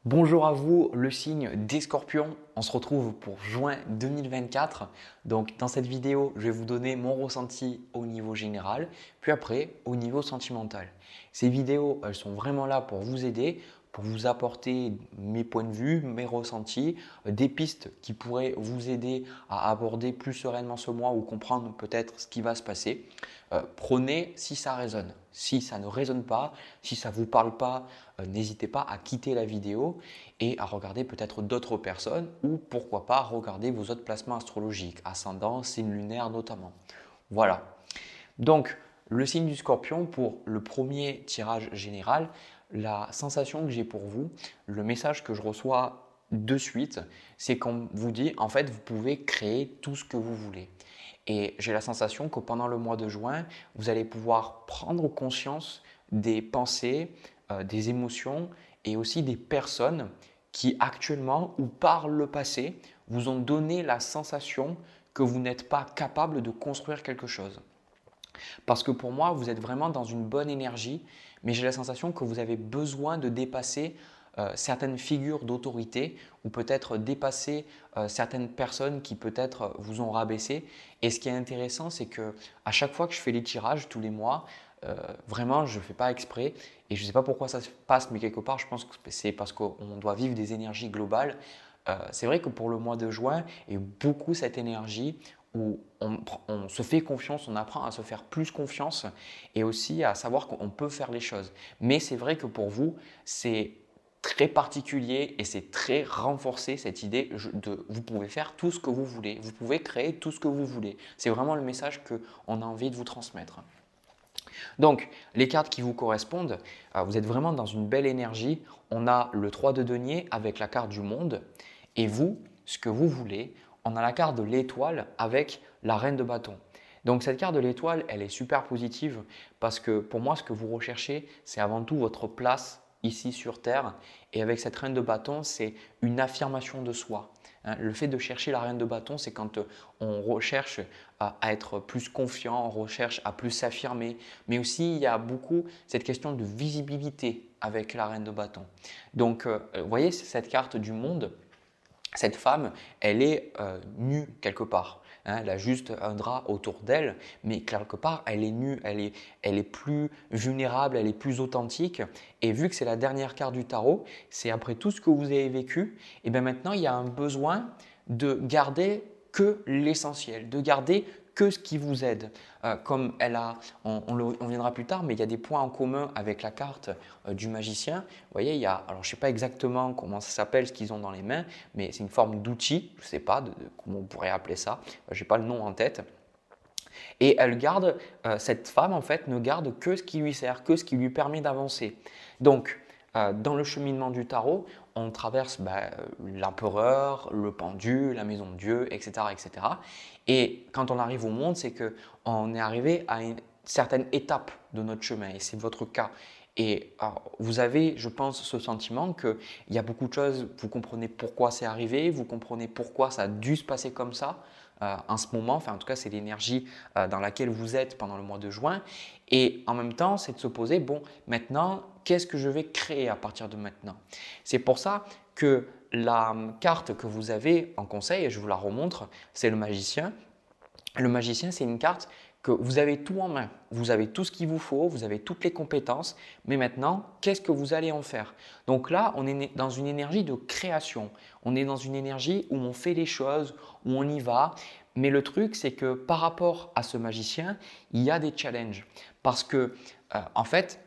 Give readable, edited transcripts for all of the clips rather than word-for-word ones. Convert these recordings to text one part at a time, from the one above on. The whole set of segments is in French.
Bonjour à vous, le signe des Scorpions. On se retrouve pour juin 2024. Donc, dans cette vidéo, je vais vous donner mon ressenti au niveau général, puis après au niveau sentimental. Ces vidéos, elles sont vraiment là pour vous aider, pour vous apporter mes points de vue, mes ressentis, des pistes qui pourraient vous aider à aborder plus sereinement ce mois ou comprendre peut-être ce qui va se passer. Prenez si ça résonne. Si ça ne résonne pas, si ça ne vous parle pas, n'hésitez pas à quitter la vidéo et à regarder peut-être d'autres personnes ou pourquoi pas regarder vos autres placements astrologiques, ascendant, signe lunaire notamment. Voilà. Donc, le signe du Scorpion pour le premier tirage général, la sensation que j'ai pour vous, le message que je reçois de suite, c'est qu'on vous dit en fait vous pouvez créer tout ce que vous voulez. Et j'ai la sensation que pendant le mois de juin, vous allez pouvoir prendre conscience des pensées, des émotions et aussi des personnes qui actuellement ou par le passé vous ont donné la sensation que vous n'êtes pas capable de construire quelque chose. Parce que pour moi, vous êtes vraiment dans une bonne énergie, mais j'ai la sensation que vous avez besoin de dépasser certaines figures d'autorité ou peut-être dépasser certaines personnes qui peut-être vous ont rabaissé. Et ce qui est intéressant, c'est que à chaque fois que je fais les tirages tous les mois, vraiment, je ne fais pas exprès et je ne sais pas pourquoi ça se passe, mais quelque part, je pense que c'est parce qu'on doit vivre des énergies globales. C'est vrai que pour le mois de juin, il y a beaucoup cette énergie où on se fait confiance, on apprend à se faire plus confiance et aussi à savoir qu'on peut faire les choses. Mais c'est vrai que pour vous, c'est très particulier et c'est très renforcé cette idée de vous pouvez faire tout ce que vous voulez, vous pouvez créer tout ce que vous voulez. C'est vraiment le message qu'on a envie de vous transmettre. Donc, les cartes qui vous correspondent, vous êtes vraiment dans une belle énergie. On a le 3 de denier avec la carte du monde et vous, ce que vous voulez, on a la carte de l'étoile avec la reine de bâton. Donc cette carte de l'étoile, elle est super positive parce que pour moi, ce que vous recherchez, c'est avant tout votre place ici sur Terre. Et avec cette reine de bâton, c'est une affirmation de soi. Le fait de chercher la reine de bâton, c'est quand on recherche à être plus confiant, on recherche à plus s'affirmer. Mais aussi, il y a beaucoup cette question de visibilité avec la reine de bâton. Donc, vous voyez, cette carte du monde, cette femme, elle est nue quelque part. Elle a juste un drap autour d'elle, mais quelque part, elle est nue, elle est plus vulnérable, elle est plus authentique. Et vu que c'est la dernière carte du tarot, c'est après tout ce que vous avez vécu, et bien maintenant, il y a un besoin de garder que l'essentiel, de garder que ce qui vous aide. Comme elle a, on viendra plus tard, mais il y a des points en commun avec la carte du magicien. Vous voyez, il y a, alors je ne sais pas exactement comment ça s'appelle, ce qu'ils ont dans les mains, mais c'est une forme d'outil, je ne sais pas comment on pourrait appeler ça, je n'ai pas le nom en tête. Et elle garde, cette femme en fait ne garde que ce qui lui sert, que ce qui lui permet d'avancer. Donc, dans le cheminement du tarot, on traverse l'empereur, le pendu, la maison de Dieu, etc., etc. Et quand on arrive au monde, c'est qu'on est arrivé à une certaine étape de notre chemin, et c'est votre cas. Et alors, vous avez, je pense, ce sentiment qu'il y a beaucoup de choses, vous comprenez pourquoi c'est arrivé, vous comprenez pourquoi ça a dû se passer comme ça en ce moment, enfin en tout cas c'est l'énergie dans laquelle vous êtes pendant le mois de juin. Et en même temps, c'est de se poser, bon, maintenant, qu'est-ce que je vais créer à partir de maintenant? C'est pour ça que la carte que vous avez en conseil, et je vous la remontre, c'est le magicien. Le magicien, c'est une carte que vous avez tout en main, vous avez tout ce qu'il vous faut, vous avez toutes les compétences, mais maintenant, qu'est-ce que vous allez en faire? Donc là, on est dans une énergie de création, on est dans une énergie où on fait les choses, où on y va, mais le truc, c'est que par rapport à ce magicien, il y a des challenges, parce que en fait,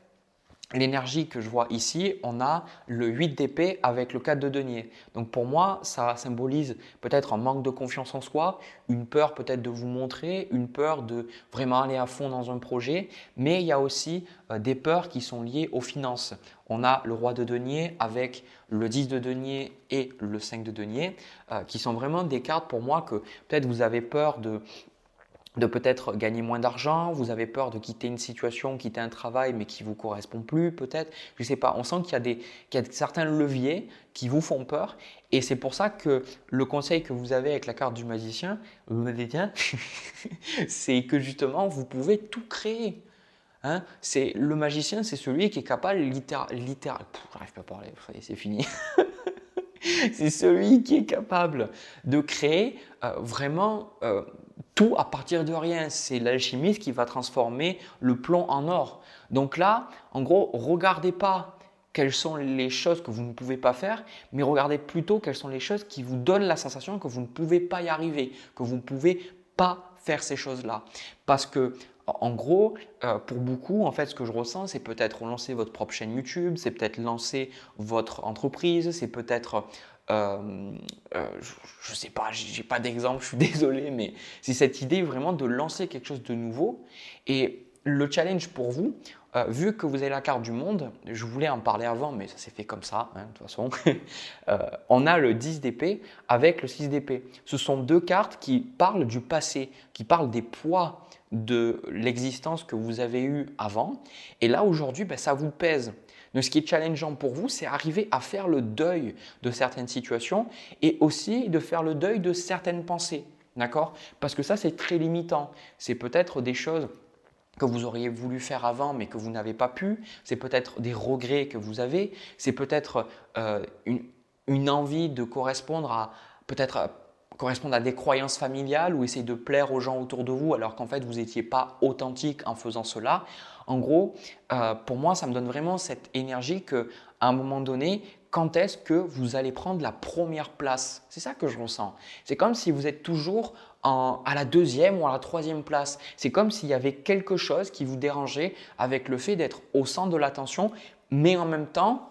l'énergie que je vois ici, on a le 8 d'épée avec le 4 de denier. Donc pour moi, ça symbolise peut-être un manque de confiance en soi, une peur peut-être de vous montrer, une peur de vraiment aller à fond dans un projet, mais il y a aussi des peurs qui sont liées aux finances. On a le roi de denier avec le 10 de denier et le 5 de denier, qui sont vraiment des cartes pour moi que peut-être vous avez peur de peut-être gagner moins d'argent, vous avez peur de quitter une situation, quitter un travail mais qui ne vous correspond plus peut-être, je ne sais pas, on sent qu'il y a certains leviers qui vous font peur et c'est pour ça que le conseil que vous avez avec la carte du magicien, vous me dites tiens, c'est que justement vous pouvez tout créer. Hein. C'est le magicien, c'est celui qui est capable j'arrive pas à parler, ça y est, c'est fini. C'est celui qui est capable de créer vraiment tout à partir de rien. C'est l'alchimiste qui va transformer le plomb en or. Donc là, en gros, regardez pas quelles sont les choses que vous ne pouvez pas faire, mais regardez plutôt quelles sont les choses qui vous donnent la sensation que vous ne pouvez pas y arriver, que vous ne pouvez pas faire ces choses-là. Parce que en gros, pour beaucoup, en fait, ce que je ressens, c'est peut-être lancer votre propre chaîne YouTube, c'est peut-être lancer votre entreprise, c'est peut-être, je ne sais pas, j'ai pas d'exemple, je suis désolé, mais c'est cette idée vraiment de lancer quelque chose de nouveau. Et le challenge pour vous, vu que vous avez la carte du monde, je voulais en parler avant, mais ça s'est fait comme ça, hein, de toute façon. On a le 10 d'épée avec le 6 d'épée. Ce sont deux cartes qui parlent du passé, qui parlent des poids de l'existence que vous avez eue avant. Et là, aujourd'hui, ça vous pèse. Donc, ce qui est challengeant pour vous, c'est arriver à faire le deuil de certaines situations et aussi de faire le deuil de certaines pensées. D'accord? Parce que ça, c'est très limitant. C'est peut-être des choses que vous auriez voulu faire avant mais que vous n'avez pas pu, c'est peut-être des regrets que vous avez, c'est peut-être une envie de correspondre à correspondre à des croyances familiales ou essayer de plaire aux gens autour de vous alors qu'en fait vous n'étiez pas authentique en faisant cela. En gros, pour moi, ça me donne vraiment cette énergie qu'à un moment donné, quand est-ce que vous allez prendre la première place? C'est ça que je ressens. C'est comme si vous êtes toujours à la deuxième ou à la troisième place. C'est comme s'il y avait quelque chose qui vous dérangeait avec le fait d'être au centre de l'attention, mais en même temps,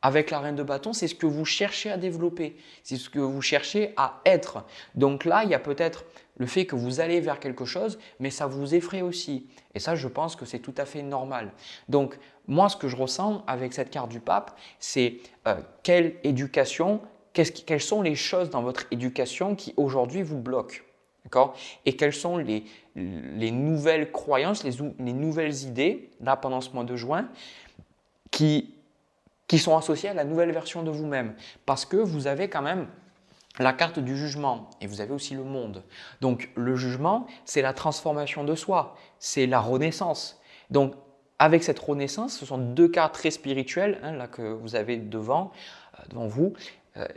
avec la reine de bâton, c'est ce que vous cherchez à développer, c'est ce que vous cherchez à être. Donc là, il y a peut-être le fait que vous allez vers quelque chose, mais ça vous effraie aussi. Et ça, je pense que c'est tout à fait normal. Donc, moi, ce que je ressens avec cette carte du pape, c'est quelle éducation, quelles sont les choses dans votre éducation qui aujourd'hui vous bloquent. D'accord? Et quelles sont les nouvelles croyances, les nouvelles idées, là pendant ce mois de juin, qui sont associées à la nouvelle version de vous-même. Parce que vous avez quand même la carte du jugement et vous avez aussi le monde. Donc le jugement, c'est la transformation de soi, c'est la renaissance. Donc avec cette renaissance, ce sont deux cartes très spirituelles hein, là, que vous avez devant vous.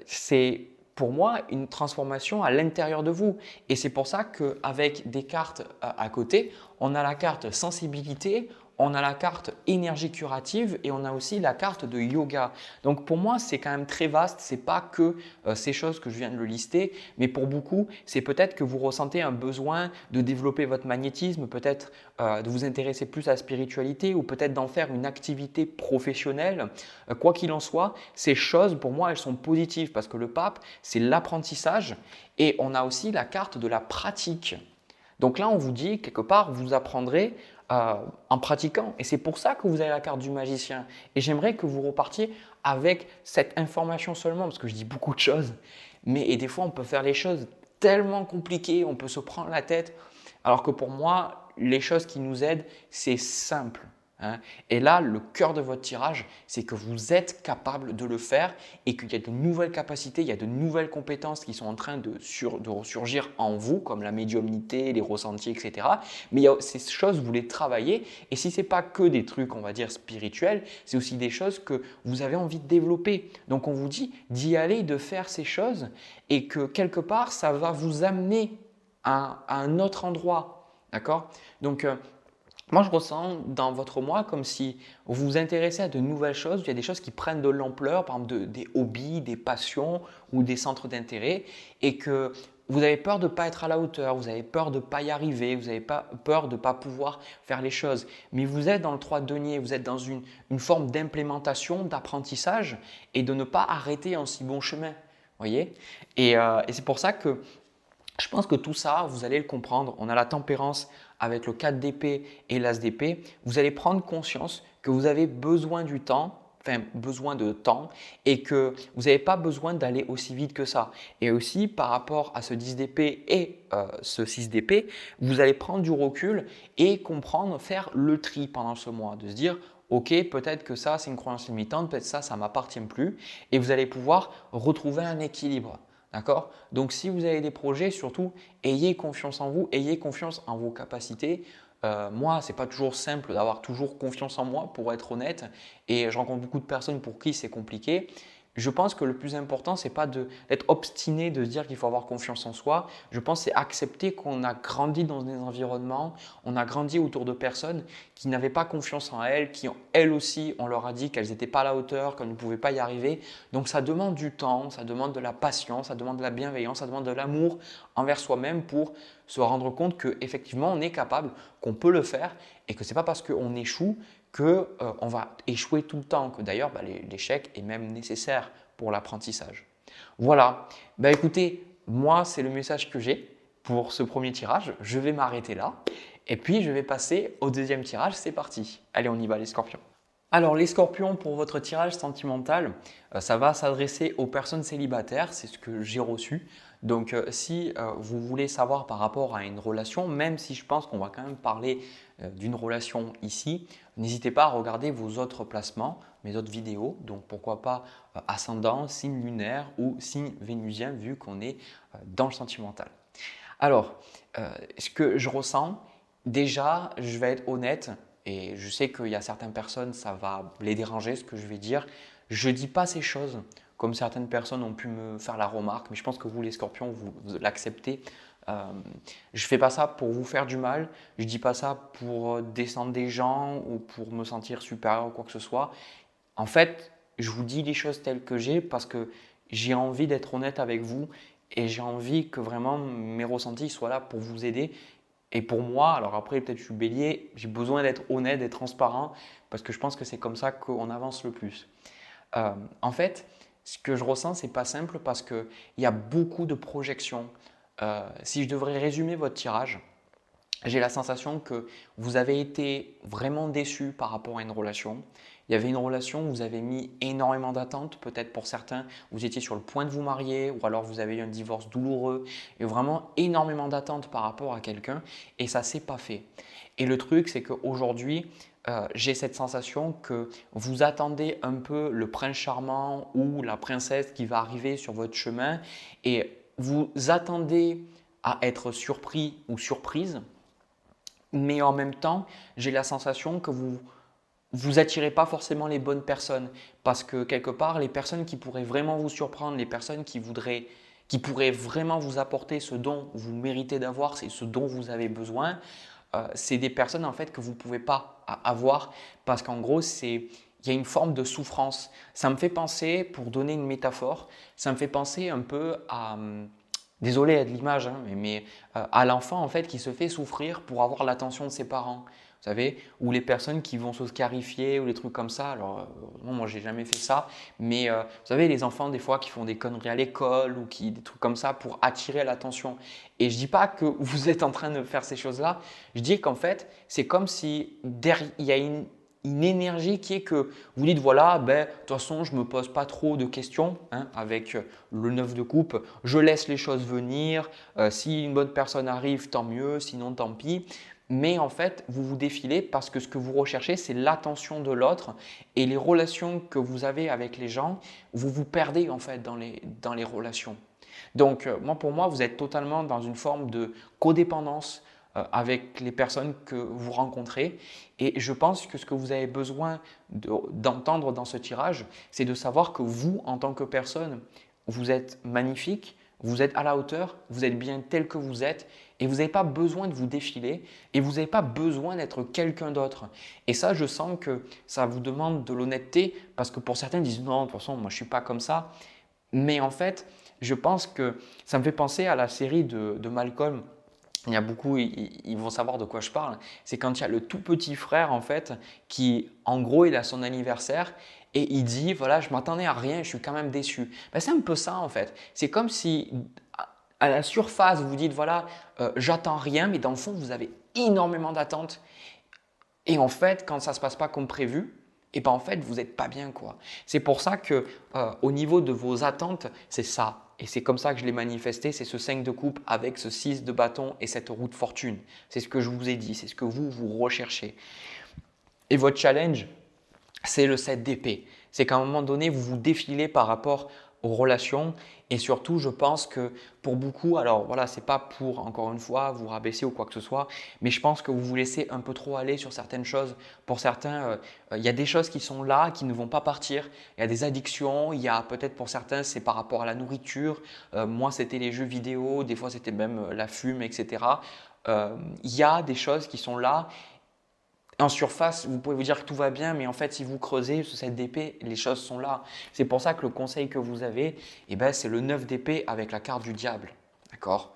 C'est pour moi une transformation à l'intérieur de vous. Et c'est pour ça qu'avec des cartes à côté, on a la carte sensibilité, on a la carte énergie curative et on a aussi la carte de yoga. Donc pour moi, c'est quand même très vaste. Ce n'est pas que ces choses que je viens de le lister, mais pour beaucoup, c'est peut-être que vous ressentez un besoin de développer votre magnétisme, peut-être de vous intéresser plus à la spiritualité ou peut-être d'en faire une activité professionnelle. Quoi qu'il en soit, ces choses, pour moi, elles sont positives parce que le pape, c'est l'apprentissage et on a aussi la carte de la pratique. Donc là, on vous dit, quelque part, vous apprendrez en pratiquant. Et c'est pour ça que vous avez la carte du magicien. Et j'aimerais que vous repartiez avec cette information seulement, parce que je dis beaucoup de choses, et des fois, on peut faire les choses tellement compliquées, on peut se prendre la tête, alors que pour moi, les choses qui nous aident, c'est simple. Hein. Et là, le cœur de votre tirage, c'est que vous êtes capable de le faire et qu'il y a de nouvelles capacités, il y a de nouvelles compétences qui sont en train de ressurgir en vous, comme la médiumnité, les ressentis, etc. Mais il y a ces choses, vous les travaillez. Et si ce n'est pas que des trucs, on va dire, spirituels, c'est aussi des choses que vous avez envie de développer. Donc, on vous dit d'y aller, de faire ces choses et que quelque part, ça va vous amener à un autre endroit. D'accord? Donc, moi, je ressens dans votre moi comme si vous vous intéressez à de nouvelles choses, il y a des choses qui prennent de l'ampleur, par exemple des hobbies, des passions ou des centres d'intérêt et que vous avez peur de ne pas être à la hauteur, vous avez peur de ne pas y arriver, vous avez peur de ne pas pouvoir faire les choses. Mais vous êtes dans le 3 de denier, vous êtes dans une forme d'implémentation, d'apprentissage et de ne pas arrêter en si bon chemin. Voyez et c'est pour ça que je pense que tout ça, vous allez le comprendre. On a la tempérance avec le 4 d'épée et l'as d'épée. Vous allez prendre conscience que vous avez besoin du temps, besoin de temps et que vous n'avez pas besoin d'aller aussi vite que ça. Et aussi, par rapport à ce 10 d'épée et ce 6 d'épée, vous allez prendre du recul et comprendre, faire le tri pendant ce mois, de se dire ok, peut-être que ça, c'est une croyance limitante, peut-être ça ne m'appartient plus et vous allez pouvoir retrouver un équilibre. D'accord? Donc, si vous avez des projets, surtout, ayez confiance en vous, ayez confiance en vos capacités. Moi, c'est pas toujours simple d'avoir toujours confiance en moi, pour être honnête, et je rencontre beaucoup de personnes pour qui c'est compliqué. Je pense que le plus important, c'est pas d'être obstiné, de se dire qu'il faut avoir confiance en soi. Je pense que c'est accepter qu'on a grandi dans des environnements, on a grandi autour de personnes qui n'avaient pas confiance en elles, qui elles aussi, on leur a dit qu'elles n'étaient pas à la hauteur, qu'elles ne pouvaient pas y arriver. Donc ça demande du temps, ça demande de la patience, ça demande de la bienveillance, ça demande de l'amour envers soi-même pour se rendre compte qu'effectivement on est capable, qu'on peut le faire et que ce n'est pas parce qu'on échoue qu'on va échouer tout le temps, que d'ailleurs l'échec est même nécessaire pour l'apprentissage. Voilà, écoutez, moi c'est le message que j'ai pour ce premier tirage. Je vais m'arrêter là et puis je vais passer au deuxième tirage. C'est parti. Allez, on y va les scorpions. Alors les scorpions, pour votre tirage sentimental, ça va s'adresser aux personnes célibataires, c'est ce que j'ai reçu. Donc si vous voulez savoir par rapport à une relation, même si je pense qu'on va quand même parler d'une relation ici, n'hésitez pas à regarder vos autres placements, mes autres vidéos. Donc pourquoi pas ascendant, signe lunaire ou signe vénusien vu qu'on est dans le sentimental. Alors, ce que je ressens, déjà, je vais être honnête, et je sais qu'il y a certaines personnes, ça va les déranger ce que je vais dire. Je ne dis pas ces choses comme certaines personnes ont pu me faire la remarque, mais je pense que vous les scorpions, vous l'acceptez. Je ne fais pas ça pour vous faire du mal, je ne dis pas ça pour descendre des gens ou pour me sentir supérieur ou quoi que ce soit. En fait, je vous dis les choses telles que j'ai parce que j'ai envie d'être honnête avec vous et j'ai envie que vraiment mes ressentis soient là pour vous aider. Et pour moi, alors après peut-être je suis bélier, j'ai besoin d'être honnête, d'être transparent parce que je pense que c'est comme ça qu'on avance le plus. En fait, ce que je ressens, c'est pas simple parce qu'il y a beaucoup de projections. Si je devrais résumer votre tirage, j'ai la sensation que vous avez été vraiment déçu par rapport à une relation. Il y avait une relation où vous avez mis énormément d'attentes, peut-être pour certains, vous étiez sur le point de vous marier ou alors vous avez eu un divorce douloureux et vraiment énormément d'attentes par rapport à quelqu'un et ça ne s'est pas fait. Et le truc, c'est qu'aujourd'hui, j'ai cette sensation que vous attendez un peu le prince charmant ou la princesse qui va arriver sur votre chemin et vous attendez à être surpris ou surprise. Mais en même temps, j'ai la sensation que vous attirez pas forcément les bonnes personnes parce que quelque part, les personnes qui pourraient vraiment vous surprendre, les personnes qui pourraient vraiment vous apporter ce dont vous méritez d'avoir, c'est ce dont vous avez besoin, c'est des personnes en fait que vous ne pouvez pas avoir parce qu'en gros, il y a une forme de souffrance. Ça me fait penser, pour donner une métaphore, ça me fait penser un peu à… Désolé de l'image, hein, mais à l'enfant en fait qui se fait souffrir pour avoir l'attention de ses parents. Vous savez, ou les personnes qui vont se scarifier ou les trucs comme ça. Alors, moi, j'ai jamais fait ça, mais vous savez, les enfants des fois qui font des conneries à l'école ou des trucs comme ça pour attirer l'attention. Et je dis pas que vous êtes en train de faire ces choses-là. Je dis qu'en fait, c'est comme si il y a une énergie qui est que vous dites voilà, de toute façon, je ne me pose pas trop de questions hein, avec le 9 de coupe. Je laisse les choses venir. Si une bonne personne arrive, tant mieux. Sinon, tant pis. Mais en fait, vous vous défilez parce que ce que vous recherchez, c'est l'attention de l'autre et les relations que vous avez avec les gens, vous vous perdez en fait dans les relations. Donc, pour moi, vous êtes totalement dans une forme de codépendance avec les personnes que vous rencontrez. Et je pense que ce que vous avez besoin d'entendre dans ce tirage, c'est de savoir que vous, en tant que personne, vous êtes magnifique, vous êtes à la hauteur, vous êtes bien tel que vous êtes et vous n'avez pas besoin de vous défiler et vous n'avez pas besoin d'être quelqu'un d'autre. Et ça, je sens que ça vous demande de l'honnêteté parce que pour certains, ils disent non, de toute façon, moi je ne suis pas comme ça. Mais en fait, je pense que ça me fait penser à la série de Malcolm. Il y a beaucoup, ils vont savoir de quoi je parle. C'est quand il y a le tout petit frère en fait qui, en gros, il a son anniversaire et il dit voilà, je m'attendais à rien, je suis quand même déçu. C'est un peu ça en fait. C'est comme si à la surface vous dites voilà, j'attends rien, mais dans le fond vous avez énormément d'attentes. Et en fait, quand ça ne se passe pas comme prévu, et en fait vous n'êtes pas bien quoi. C'est pour ça que au niveau de vos attentes, c'est ça. Et c'est comme ça que je l'ai manifesté, c'est ce 5 de coupe avec ce 6 de bâton et cette roue de fortune. C'est ce que je vous ai dit, c'est ce que vous recherchez. Et votre challenge, c'est le 7 d'épée. C'est qu'à un moment donné, vous vous défilez par rapport aux relations. Et surtout, je pense que pour beaucoup, alors voilà, c'est pas pour, encore une fois, vous rabaisser ou quoi que ce soit, mais je pense que vous vous laissez un peu trop aller sur certaines choses. Pour certains, il y a des choses qui sont là, qui ne vont pas partir. Il y a des addictions, il y a peut-être pour certains, c'est par rapport à la nourriture. Moi, c'était les jeux vidéo, des fois, c'était même la fume, etc. Il y a des choses qui sont là. En surface, vous pouvez vous dire que tout va bien, mais en fait, si vous creusez sous cette d'épée, les choses sont là. C'est pour ça que le conseil que vous avez, eh ben, c'est le 9 d'épée avec la carte du diable. D'accord?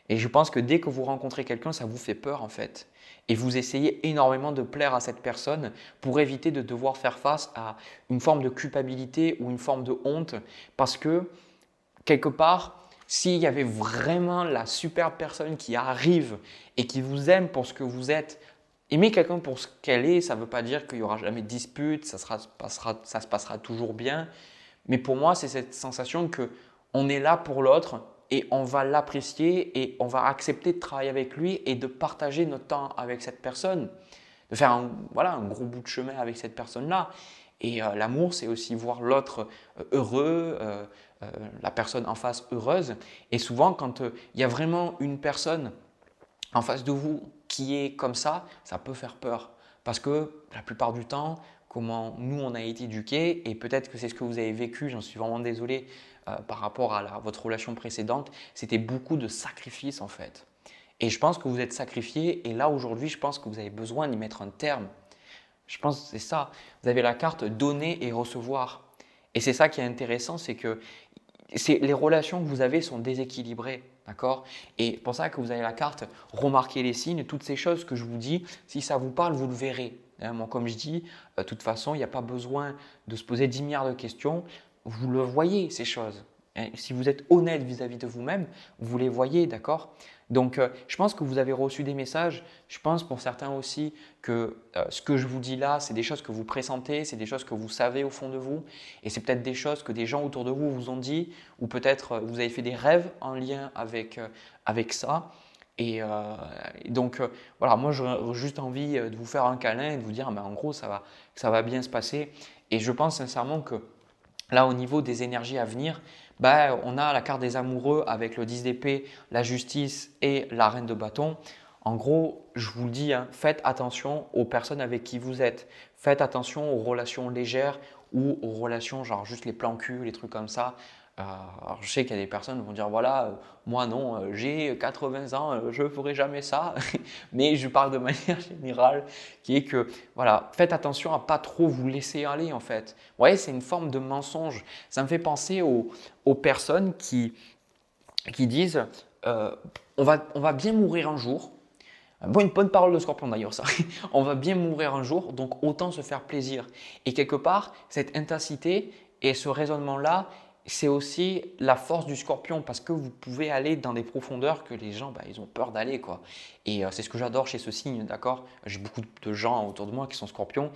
Et je pense que dès que vous rencontrez quelqu'un, ça vous fait peur en fait. Et vous essayez énormément de plaire à cette personne pour éviter de devoir faire face à une forme de culpabilité ou une forme de honte. Parce que quelque part, s'il y avait vraiment la superbe personne qui arrive et qui vous aime pour ce que vous êtes, aimer quelqu'un pour ce qu'elle est, ça ne veut pas dire qu'il n'y aura jamais de dispute, ça se passera toujours bien. Mais pour moi, c'est cette sensation que on est là pour l'autre et on va l'apprécier et on va accepter de travailler avec lui et de partager notre temps avec cette personne, de faire un gros bout de chemin avec cette personne-là. Et l'amour, c'est aussi voir l'autre heureux, la personne en face heureuse. Et souvent, quand il y a vraiment une personne en face de vous qui est comme ça peut faire peur. Parce que la plupart du temps, comment nous on a été éduqués, et peut-être que c'est ce que vous avez vécu, j'en suis vraiment désolé par rapport à votre relation précédente, c'était beaucoup de sacrifices en fait. Et je pense que vous êtes sacrifié, et là aujourd'hui, je pense que vous avez besoin d'y mettre un terme. Je pense que c'est ça. Vous avez la carte donner et recevoir. Et c'est ça qui est intéressant, c'est que les relations que vous avez sont déséquilibrées. D'accord? Et pour ça que vous avez la carte remarquer les signes, toutes ces choses que je vous dis, si ça vous parle, vous le verrez. Moi, comme je dis, de toute façon, il n'y a pas besoin de se poser 10 milliards de questions. Vous le voyez, ces choses. Si vous êtes honnête vis-à-vis de vous-même, vous les voyez, d'accord? Donc, je pense que vous avez reçu des messages. Je pense pour certains aussi que ce que je vous dis là, c'est des choses que vous pressentez, c'est des choses que vous savez au fond de vous. Et c'est peut-être des choses que des gens autour de vous vous ont dit, ou peut-être vous avez fait des rêves en lien avec ça. Et donc, voilà, moi, j'aurais juste envie de vous faire un câlin et de vous dire, en gros, ça va bien se passer. Et je pense sincèrement que là, au niveau des énergies à venir, on a la carte des amoureux avec le 10 d'épée, la justice et la reine de bâton. En gros, je vous le dis, faites attention aux personnes avec qui vous êtes. Faites attention aux relations légères ou aux relations genre juste les plans cul, les trucs comme ça. Alors je sais qu'il y a des personnes qui vont dire voilà, moi non, j'ai 80 ans, je ne ferai jamais ça. Mais je parle de manière générale qui est que voilà, faites attention à pas trop vous laisser aller en fait. Vous voyez, c'est une forme de mensonge. Ça me fait penser aux personnes qui disent on va bien mourir un jour. Bon, une bonne parole de Scorpion d'ailleurs ça. On va bien mourir un jour, donc autant se faire plaisir. Et quelque part, cette intensité et ce raisonnement-là, c'est aussi la force du Scorpion parce que vous pouvez aller dans des profondeurs que les gens, ils ont peur d'aller, quoi. Et c'est ce que j'adore chez ce signe, d'accord? J'ai beaucoup de gens autour de moi qui sont Scorpions.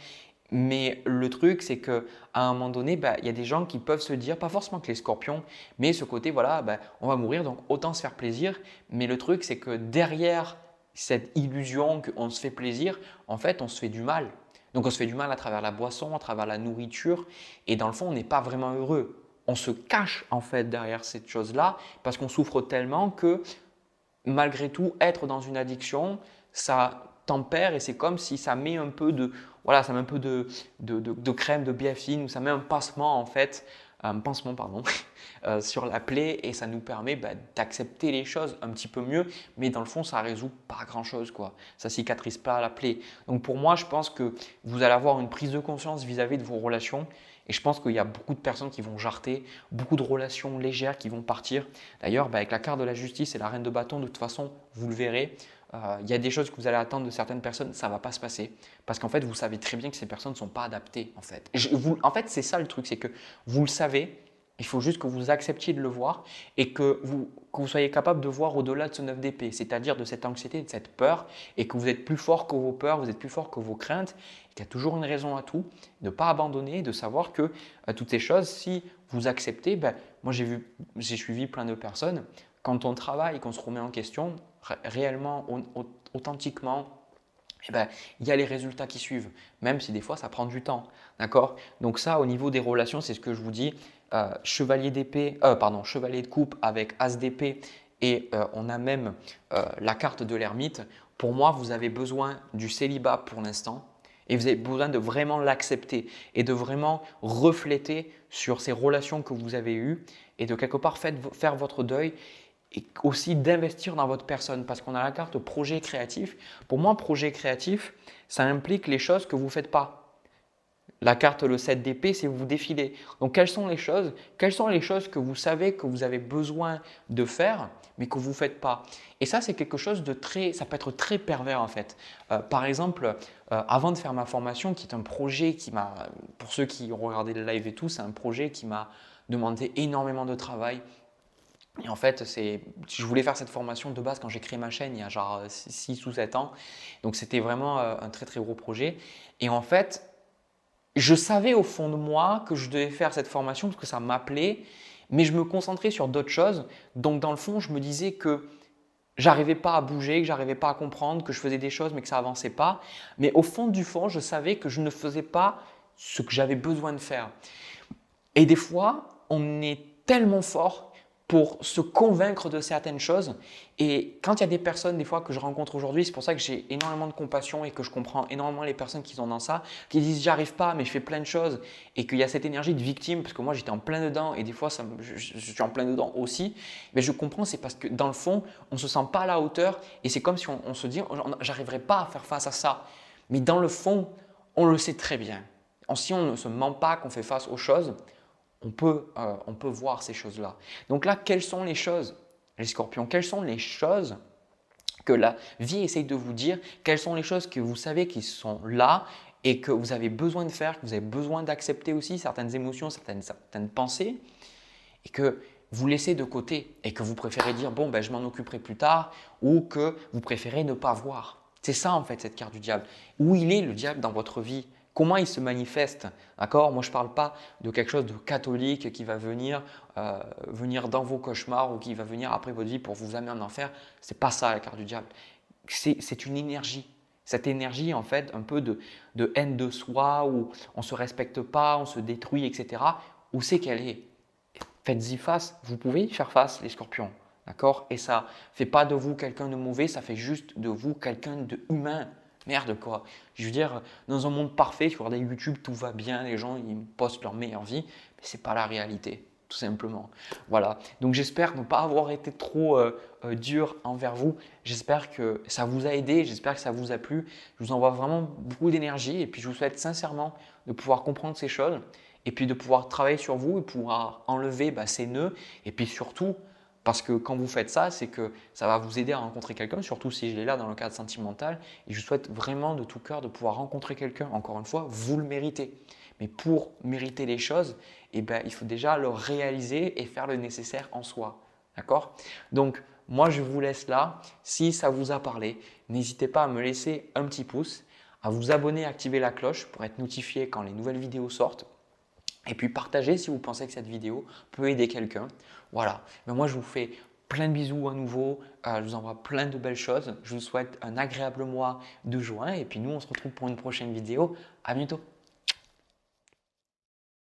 Mais le truc, c'est qu'à un moment donné, il y a des gens qui peuvent se dire, pas forcément que les scorpions, mais ce côté, voilà, on va mourir, donc autant se faire plaisir. Mais le truc, c'est que derrière cette illusion qu'on se fait plaisir, en fait, on se fait du mal. Donc on se fait du mal à travers la boisson, à travers la nourriture, et dans le fond, on n'est pas vraiment heureux. On se cache en fait derrière cette chose-là parce qu'on souffre tellement que malgré tout, être dans une addiction, ça tempère et c'est comme si ça met un peu de, voilà, ça met un peu de crème, de biafine, ou ça met un pansement en fait, sur la plaie et ça nous permet d'accepter les choses un petit peu mieux, mais dans le fond, ça résout pas grand-chose, quoi. Ça cicatrise pas la plaie. Donc pour moi, je pense que vous allez avoir une prise de conscience vis-à-vis de vos relations. Et je pense qu'il y a beaucoup de personnes qui vont jarter, beaucoup de relations légères qui vont partir. D'ailleurs, avec la carte de la justice et la reine de bâton, de toute façon, vous le verrez, il y a des choses que vous allez attendre de certaines personnes, ça ne va pas se passer. Parce qu'en fait, vous savez très bien que ces personnes ne sont pas adaptées. En fait, c'est ça le truc, c'est que vous le savez, il faut juste que vous acceptiez de le voir et que vous soyez capable de voir au-delà de ce 9 d'épée, c'est-à-dire de cette anxiété, de cette peur, et que vous êtes plus fort que vos peurs, vous êtes plus fort que vos craintes, et qu'il y a toujours une raison à tout, de ne pas abandonner, de savoir que toutes ces choses, si vous acceptez, moi j'ai suivi plein de personnes, quand on travaille, qu'on se remet en question, réellement, authentiquement, il y a les résultats qui suivent, même si des fois ça prend du temps. D'accord? Donc ça, au niveau des relations, c'est ce que je vous dis. chevalier d'épée, chevalier de coupe avec as d'épée et on a même la carte de l'ermite. Pour moi, vous avez besoin du célibat pour l'instant et vous avez besoin de vraiment l'accepter et de vraiment refléter sur ces relations que vous avez eues et de quelque part faire votre deuil et aussi d'investir dans votre personne parce qu'on a la carte projet créatif. Pour moi, projet créatif, ça implique les choses que vous ne faites pas. La carte, le 7 d'épée, c'est vous défilez. Donc, quelles sont les choses que vous savez que vous avez besoin de faire, mais que vous ne faites pas? Et ça, c'est quelque chose de ça peut être très pervers en fait. Par exemple, avant de faire ma formation, qui est un projet qui m'a, pour ceux qui ont regardé le live et tout, c'est un projet qui m'a demandé énormément de travail. Et en fait, je voulais faire cette formation de base quand j'ai créé ma chaîne il y a genre 6 ou 7 ans. Donc, c'était vraiment un très, très gros projet. Et en fait, je savais au fond de moi que je devais faire cette formation parce que ça m'appelait, mais je me concentrais sur d'autres choses. Donc, dans le fond, je me disais que j'arrivais pas à bouger, que j'arrivais pas à comprendre, que je faisais des choses mais que ça avançait pas. Mais au fond du fond, je savais que je ne faisais pas ce que j'avais besoin de faire. Et des fois, on est tellement fort pour se convaincre de certaines choses. Et quand il y a des personnes, des fois, que je rencontre aujourd'hui, c'est pour ça que j'ai énormément de compassion et que je comprends énormément les personnes qui sont dans ça, qui disent j'arrive pas, mais je fais plein de choses et qu'il y a cette énergie de victime, parce que moi j'étais en plein dedans et des fois je suis en plein dedans aussi. Mais je comprends, c'est parce que dans le fond, on ne se sent pas à la hauteur et c'est comme si on se dit j'arriverai pas à faire face à ça. Mais dans le fond, on le sait très bien. Si on ne se ment pas qu'on fait face aux choses, on peut voir ces choses-là. Donc là, quelles sont les choses, les scorpions, quelles sont les choses que la vie essaye de vous dire? Quelles sont les choses que vous savez qui sont là et que vous avez besoin de faire, que vous avez besoin d'accepter aussi, certaines émotions, certaines pensées, et que vous laissez de côté et que vous préférez dire bon, ben, je m'en occuperai plus tard, ou que vous préférez ne pas voir. C'est ça en fait cette carte du diable. Où il est le diable dans votre vie? Comment il se manifeste? D'accord? Moi, je ne parle pas de quelque chose de catholique qui va venir dans vos cauchemars ou qui va venir après votre vie pour vous amener en enfer. Ce n'est pas ça la carte du diable. C'est une énergie. Cette énergie, en fait, un peu de haine de soi, où on ne se respecte pas, on se détruit, etc. Où c'est qu'elle est? Faites-y face. Vous pouvez y faire face, les scorpions. D'accord? Et ça ne fait pas de vous quelqu'un de mauvais, ça fait juste de vous quelqu'un de humain. Merde quoi. Je veux dire, dans un monde parfait, sur des YouTube, tout va bien, les gens ils postent leur meilleure vie, mais ce n'est pas la réalité, tout simplement. Voilà, donc j'espère ne pas avoir été trop dur envers vous. J'espère que ça vous a aidé, j'espère que ça vous a plu. Je vous envoie vraiment beaucoup d'énergie et puis je vous souhaite sincèrement de pouvoir comprendre ces choses et puis de pouvoir travailler sur vous et pouvoir enlever ces nœuds et puis surtout, parce que quand vous faites ça, c'est que ça va vous aider à rencontrer quelqu'un, surtout si je l'ai là dans le cadre sentimental. Et je souhaite vraiment de tout cœur de pouvoir rencontrer quelqu'un. Encore une fois, vous le méritez. Mais pour mériter les choses, il faut déjà le réaliser et faire le nécessaire en soi. D'accord? Donc, moi, je vous laisse là. Si ça vous a parlé, n'hésitez pas à me laisser un petit pouce, à vous abonner, activer la cloche pour être notifié quand les nouvelles vidéos sortent. Et puis partagez si vous pensez que cette vidéo peut aider quelqu'un. Voilà, mais moi je vous fais plein de bisous à nouveau, je vous envoie plein de belles choses. Je vous souhaite un agréable mois de juin et puis nous on se retrouve pour une prochaine vidéo. À bientôt.